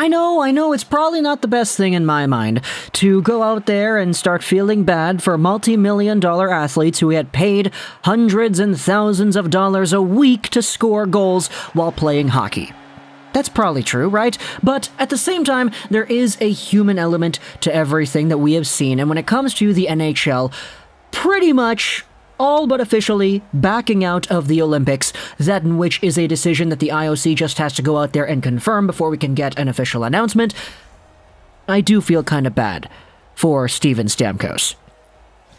I know, it's probably not the best thing in my mind to go out there and start feeling bad for multi-million-dollar athletes who get paid hundreds and thousands of dollars a week to score goals while playing hockey. That's probably true, right? But at the same time, there is a human element to everything that we have seen, and when it comes to the NHL, pretty much all but officially backing out of the Olympics, that in which is a decision that the IOC just has to go out there and confirm before we can get an official announcement. I do feel kind of bad for Steven Stamkos.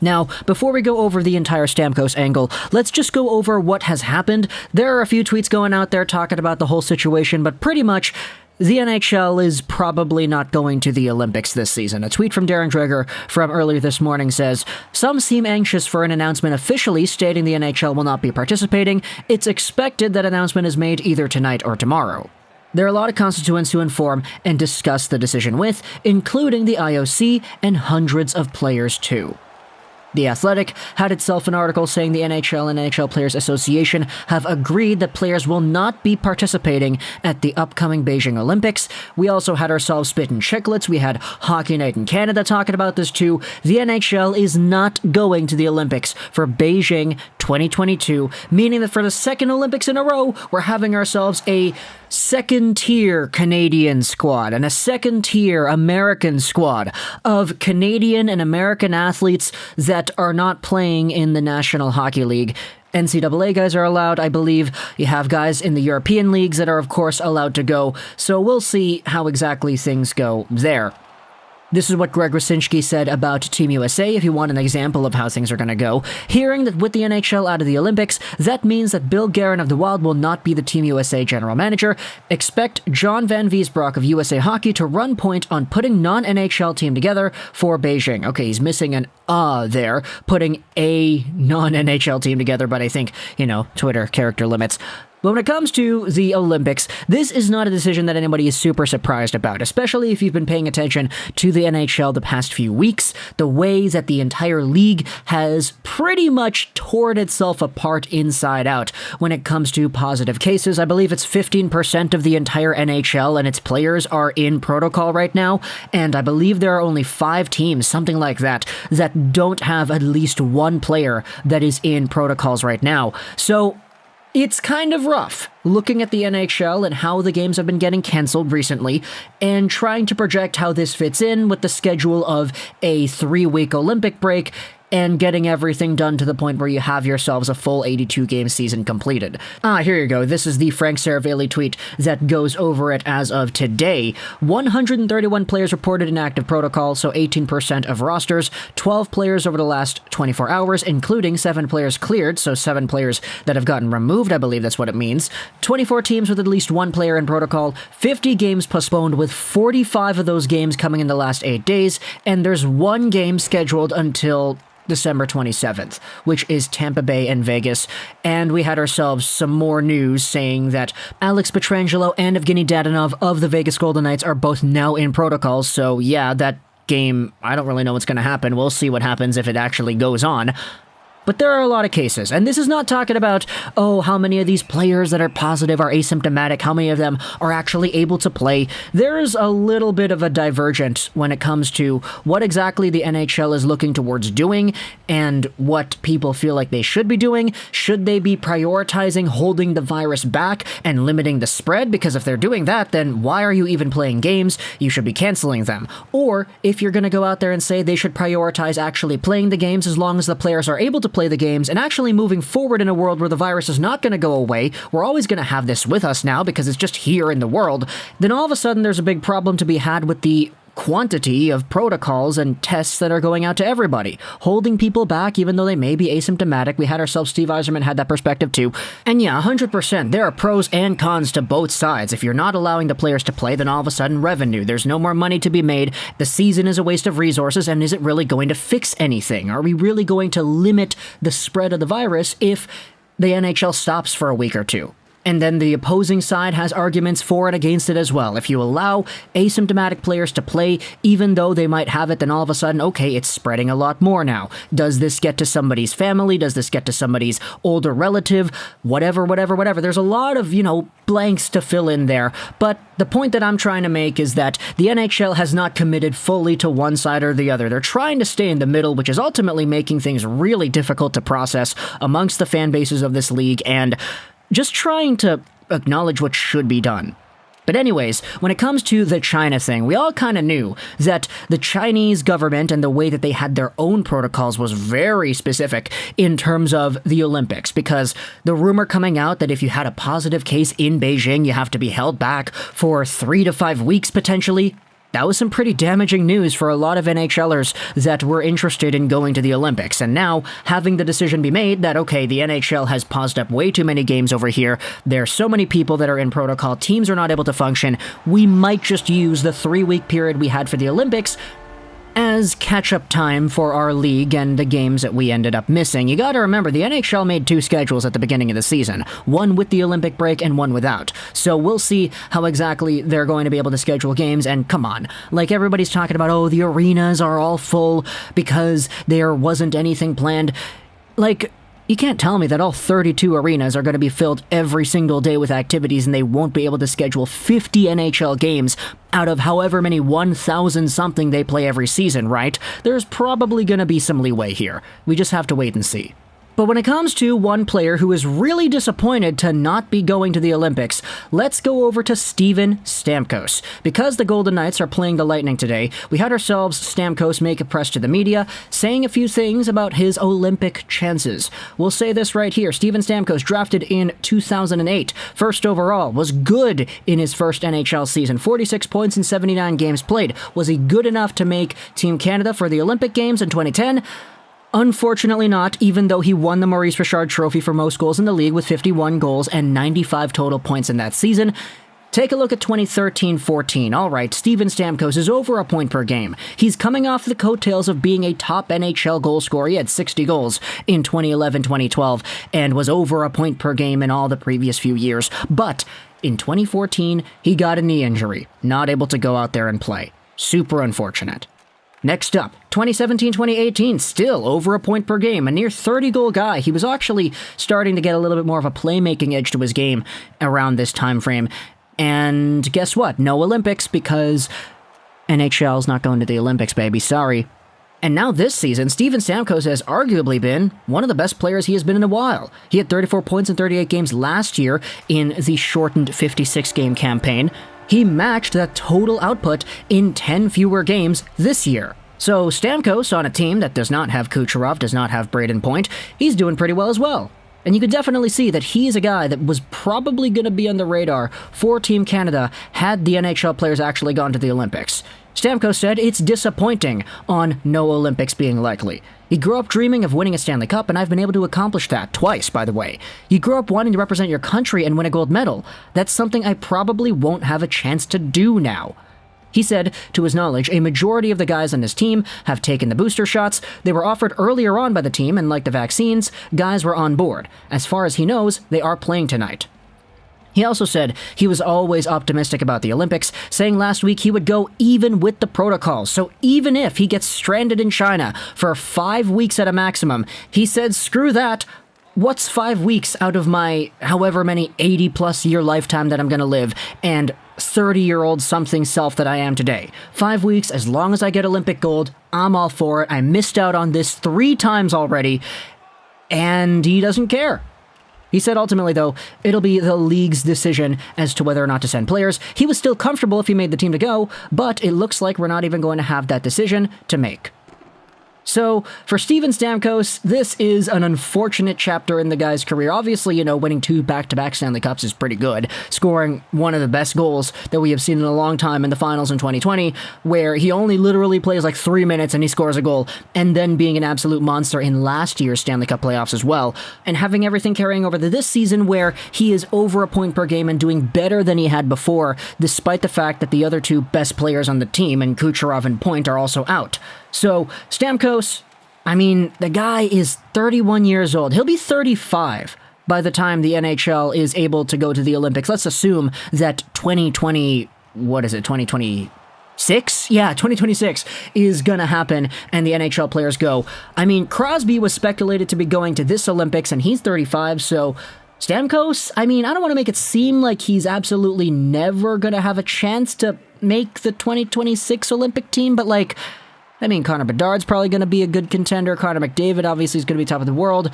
Now, before we go over the entire Stamkos angle, let's just go over what has happened. There are a few tweets going out there talking about the whole situation, but pretty much the NHL is probably not going to the Olympics this season. A tweet from Darren Dreger from earlier this morning says, "Some seem anxious for an announcement officially stating the NHL will not be participating. It's expected that announcement is made either tonight or tomorrow." There are a lot of constituents to inform and discuss the decision with, including the IOC and hundreds of players too. The Athletic had itself an article saying the NHL and NHL Players Association have agreed that players will not be participating at the upcoming Beijing Olympics. We also had ourselves Spittin' Chicklets. We had Hockey Night in Canada talking about this too. The NHL is not going to the Olympics for Beijing 2022, meaning that for the second Olympics in a row, we're having ourselves a second-tier Canadian squad and a second-tier American squad of Canadian and American athletes that are not playing in the National Hockey League. NCAA guys are allowed, I believe. You have guys in the European leagues that are, of course, allowed to go, so we'll see how exactly things go there. This is what Greg Rusinski said about Team USA, if you want an example of how things are going to go. Hearing that with the NHL out of the Olympics, that means that Bill Guerin of the Wild will not be the Team USA general manager. Expect John Van Wiesbrock of USA Hockey to run point on putting non-NHL team together for Beijing. Okay, he's missing an there, putting a non-NHL team together, but I think, Twitter character limits. But when it comes to the Olympics, this is not a decision that anybody is super surprised about, especially if you've been paying attention to the NHL the past few weeks. The way that the entire league has pretty much torn itself apart inside out when it comes to positive cases. I believe it's 15% of the entire NHL and its players are in protocol right now, and I believe there are only 5 teams, something like that don't have at least one player that is in protocols right now. So it's kind of rough looking at the NHL and how the games have been getting cancelled recently and trying to project how this fits in with the schedule of a 3-week Olympic break and getting everything done to the point where you have yourselves a full 82-game season completed. Here you go. This is the Frank Saravalli tweet that goes over it as of today. 131 players reported in active protocol, so 18% of rosters. 12 players over the last 24 hours, including 7 players cleared, so 7 players that have gotten removed, I believe that's what it means. 24 teams with at least 1 player in protocol. 50 games postponed, with 45 of those games coming in the last 8 days, and there's 1 game scheduled until December 27th, which is Tampa Bay and Vegas, and we had ourselves some more news saying that Alex Pietrangelo and Evgeny Dadonov of the Vegas Golden Knights are both now in protocols, so yeah, that game, I don't really know what's going to happen. We'll see what happens if it actually goes on. But there are a lot of cases, and this is not talking about, how many of these players that are positive are asymptomatic, how many of them are actually able to play. There's a little bit of a divergent when it comes to what exactly the NHL is looking towards doing and what people feel like they should be doing. Should they be prioritizing holding the virus back and limiting the spread? Because if they're doing that, then why are you even playing games? You should be canceling them. Or if you're going to go out there and say they should prioritize actually playing the games as long as the players are able to play the games and actually moving forward in a world where the virus is not going to go away, we're always going to have this with us now because it's just here in the world, then all of a sudden there's a big problem to be had with the quantity of protocols and tests that are going out to everybody, holding people back even though they may be asymptomatic. We had ourselves, Steve Yzerman had that perspective too. And yeah, 100%, there are pros and cons to both sides. If you're not allowing the players to play, then all of a sudden revenue, there's no more money to be made, the season is a waste of resources, and is it really going to fix anything? Are we really going to limit the spread of the virus if the NHL stops for a week or two? And then the opposing side has arguments for and against it as well. If you allow asymptomatic players to play, even though they might have it, then all of a sudden, okay, it's spreading a lot more now. Does this get to somebody's family? Does this get to somebody's older relative? Whatever. There's a lot of, blanks to fill in there. But the point that I'm trying to make is that the NHL has not committed fully to one side or the other. They're trying to stay in the middle, which is ultimately making things really difficult to process amongst the fan bases of this league, and just trying to acknowledge what should be done. But anyways, when it comes to the China thing, we all kind of knew that the Chinese government and the way that they had their own protocols was very specific in terms of the Olympics, because the rumor coming out that if you had a positive case in Beijing, you have to be held back for 3 to 5 weeks potentially. That was some pretty damaging news for a lot of NHLers that were interested in going to the Olympics. And now, having the decision be made that, okay, the NHL has paused up way too many games over here, there's so many people that are in protocol, teams are not able to function, we might just use the 3-week period we had for the Olympics as catch-up time for our league and the games that we ended up missing. You gotta remember, the NHL made 2 schedules at the beginning of the season, one with the Olympic break and one without. So we'll see how exactly they're going to be able to schedule games, and come on, like everybody's talking about, oh, the arenas are all full because there wasn't anything planned. Like, you can't tell me that all 32 arenas are going to be filled every single day with activities and they won't be able to schedule 50 NHL games out of however many 1,000 something they play every season, right? There's probably going to be some leeway here. We just have to wait and see. But when it comes to one player who is really disappointed to not be going to the Olympics, let's go over to Steven Stamkos. Because the Golden Knights are playing the Lightning today, we had ourselves Stamkos make a press to the media, saying a few things about his Olympic chances. We'll say this right here. Steven Stamkos, drafted in 2008, first overall, was good in his first NHL season. 46 points in 79 games played. Was he good enough to make Team Canada for the Olympic Games in 2010? Unfortunately not, even though he won the Maurice Richard Trophy for most goals in the league with 51 goals and 95 total points in that season. Take a look at 2013-14. Alright, Steven Stamkos is over a point per game. He's coming off the coattails of being a top NHL goal scorer. He had 60 goals in 2011-2012 and was over a point per game in all the previous few years. But in 2014, he got a knee injury, not able to go out there and play. Super unfortunate. Next up, 2017-2018, still over a point per game, a near 30-goal guy. He was actually starting to get a little bit more of a playmaking edge to his game around this time frame. And guess what? No Olympics, because NHL's not going to the Olympics, baby. Sorry. And now this season, Steven Stamkos has arguably been one of the best players he has been in a while. He had 34 points in 38 games last year in the shortened 56-game campaign. He matched that total output in 10 fewer games this year. So Stamkos, on a team that does not have Kucherov, does not have Brayden Point, he's doing pretty well as well. And you can definitely see that he's a guy that was probably going to be on the radar for Team Canada had the NHL players actually gone to the Olympics. Stamkos said it's disappointing on no Olympics being likely. He grew up dreaming of winning a Stanley Cup, and I've been able to accomplish that twice, by the way. You grew up wanting to represent your country and win a gold medal. That's something I probably won't have a chance to do now. He said, to his knowledge, a majority of the guys on his team have taken the booster shots. They were offered earlier on by the team, and like the vaccines, guys were on board. As far as he knows, they are playing tonight. He also said he was always optimistic about the Olympics, saying last week he would go even with the protocols. So even if he gets stranded in China for 5 weeks at a maximum, he said, screw that. What's 5 weeks out of my however many 80-plus year lifetime that I'm going to live and 30-year-old something self that I am today? 5 weeks, as long as I get Olympic gold, I'm all for it. I missed out on this 3 times already, and he doesn't care. He said ultimately, though, it'll be the league's decision as to whether or not to send players. He was still comfortable if he made the team to go, but it looks like we're not even going to have that decision to make. So, for Steven Stamkos, this is an unfortunate chapter in the guy's career. Obviously, winning 2 back-to-back Stanley Cups is pretty good. Scoring one of the best goals that we have seen in a long time in the finals in 2020, where he only literally plays like 3 minutes and he scores a goal, and then being an absolute monster in last year's Stanley Cup playoffs as well, and having everything carrying over to this season where he is over a point per game and doing better than he had before, despite the fact that the other 2 best players on the team, and Kucherov and Point, are also out. So, Stamkos, the guy is 31 years old. He'll be 35 by the time the NHL is able to go to the Olympics, let's assume that 2026? Yeah, 2026 is gonna happen, and the NHL players go. I mean, Crosby was speculated to be going to this Olympics, and he's 35, so Stamkos, I mean, I don't want to make it seem like he's absolutely never gonna have a chance to make the 2026 Olympic team, but like, I mean, Connor Bedard's probably gonna be a good contender. Connor McDavid obviously is gonna be top of the world.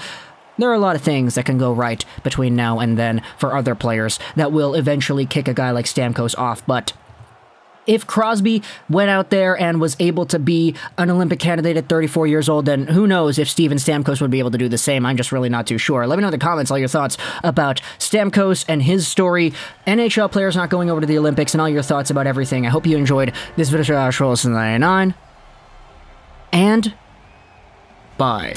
There are a lot of things that can go right between now and then for other players that will eventually kick a guy like Stamkos off, but if Crosby went out there and was able to be an Olympic candidate at 34 years old, then who knows if Steven Stamkos would be able to do the same. I'm just really not too sure. Let me know in the comments all your thoughts about Stamkos and his story, NHL players not going over to the Olympics, and all your thoughts about everything. I hope you enjoyed this video. And bye.